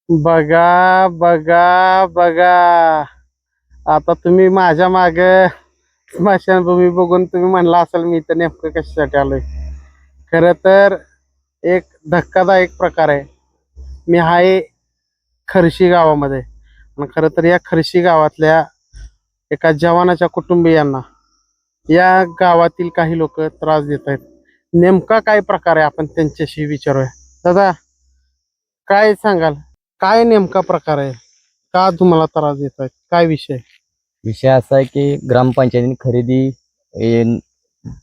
बघा बघा बघा, आता तुम्ही माझ्या माग स्मशानभूमी बघून तुम्ही म्हणला असाल मी तर नेमकं कशासाठी आलोय. खरं तर एक धक्कादायक प्रकार आहे. मी आहे खर्शी गावामध्ये आणि खरं तर या खर्शी गावातल्या एका जवानाच्या कुटुंबियांना या गावातील काही लोक त्रास देत आहेत. नेमका काय प्रकार आहे आपण त्यांच्याशी विचारूया. दादा, काय सांगाल, काय नेमका प्रकार आहे, का तुम्हाला त्रास देत आहेत, काय विषय? विषय असा आहे की ग्रामपंचायतीने खरेदी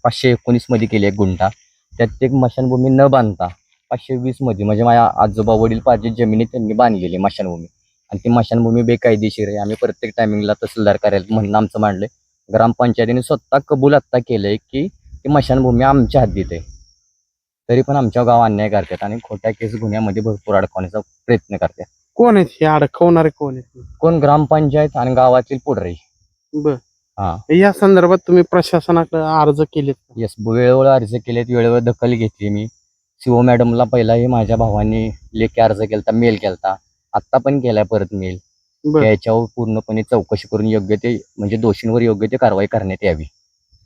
519 मध्ये केली एक गुंठा. त्यात एक मशानभूमी न बांधता 520 मध्ये म्हणजे माझ्या आजोबा वडील पार्जित जमिनीत त्यांनी बांधलेली मशानभूमी. आणि ती मशानभूमी बेकायदेशीर आहे. आम्ही प्रत्येक टायमिंगला तहसीलदार कार्यालयात म्हणणं आमचं मांडलंय. ग्रामपंचायतीने स्वतः कबूल आत्ता केलंय की ती मशानभूमी आमच्या हद्दीत आहे. तरी पण आमच्या गाव अन्याय करतात आणि खोट्या केस गुन्ह्यामध्ये भरपूर अडकवण्याचा प्रयत्न करतात. कोण आहेत हे अडकवणारे, कोण आहेत? कोण? ग्रामपंचायत आणि गावातील पुढारी. बर, हा, या संदर्भात तुम्ही प्रशासनाकडे अर्ज केलेत का? येस, वेळेवर अर्ज केलेत, वेळेवर दखल घेतली. मी सीओ मॅडमला पहिलाही माझ्या भावाने लेखी अर्ज केलता, मेल केलता, आत्ता पण केलाय परत मेल. बर, याच्यावर पूर्णपणे चौकशी करून योग्य ते म्हणजे दोषींवर योग्य ते कारवाई करण्यात यावी.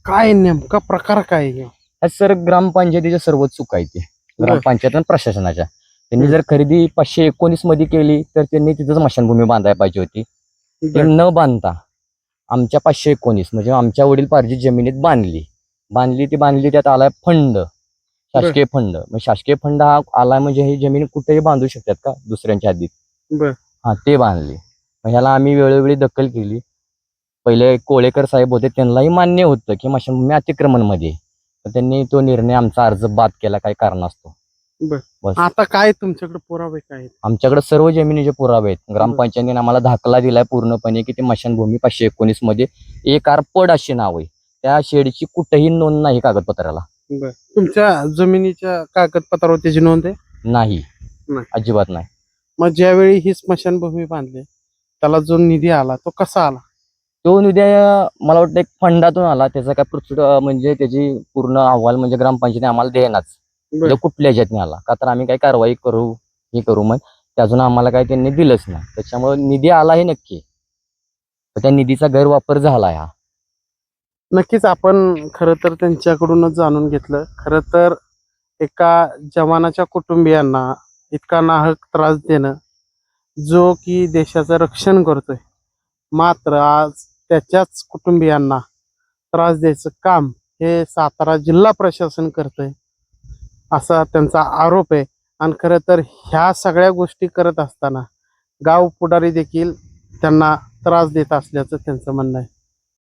काय नेमका प्रकार काय आहे? हा सर, ग्रामपंचायतीच्या सर्व चूक आहे ते ग्रामपंचायत आणि प्रशासनाच्या. त्यांनी जर खरेदी 519 मध्ये केली तर त्यांनी तिथं स्मशानभूमी बांधायला पाहिजे होती. ते बर, न बांधता आमच्या 519 म्हणजे आमच्या वडील पार्जित जमिनीत बांधली त्यात आलाय फंड, शासकीय फंड. मग शासकीय फंड हा आलाय म्हणजे ही जमीन कुठेही बांधू शकतात का दुसऱ्यांच्या हद्दीत? बर, हा, ते बांधली. मग ह्याला आम्ही वेळोवेळी दखल केली. पहिले कोळेकर साहेब होते, त्यांनाही मान्य होतं की मशानभूमी अतिक्रमण मध्ये. त्यांनी तो निर्णय आमचा अर्ज बाद केला काही कारणास्तव. बर. बस, आता काय तुमच्याकडे पुरावे काय आहेत? आमच्याकडे सर्व जमिनीचे पुरावे आहेत. ग्रामपंचायतीने आम्हाला दाखला दिलाय पूर्णपणे की ती मशानभूमी 519 मध्ये एक पड अशी नाव आहे. त्या शेडची कुठेही नोंद नाही कागदपत्राला. बर, तुमच्या जमिनीच्या कागदपत्रावर त्याची नोंद आहे? नाही, नाही. अजिबात नाही. मग ज्यावेळी ही स्मशानभूमी बांधली त्याला जो निधी आला तो कसा आला? तो निधी मला वाटतं एक फंडातून आला. त्याचा काय म्हणजे त्याची पूर्ण अहवाल म्हणजे ग्रामपंचायतीने आम्हाला देण्याच म्हणजे कुठल्या ह्याच्यातून आला का, तर आम्ही काही कारवाई करू मग ते अजून आम्हाला काही त्यांनी दिलंच नाही. त्याच्यामुळे निधी आला हे नक्की, त्या निधीचा गैरवापर झाला हा. नक्कीच आपण खरं तर त्यांच्याकडूनच जाणून घेतलं. खरं तर एका जवानाच्या कुटुंबियांना इतका नाहक त्रास देणं, जो की देशाचं रक्षण करतोय, मात्र आज त्याच्याच कुटुंबियांना त्रास द्यायचं काम हे सातारा जिल्हा प्रशासन करतंय असा त्यांचा आरोप आहे. आणि खरं तर ह्या सगळ्या गोष्टी करत असताना गाव पुढारी देखील त्यांना त्रास देत असल्याचं त्यांचं म्हणणं आहे.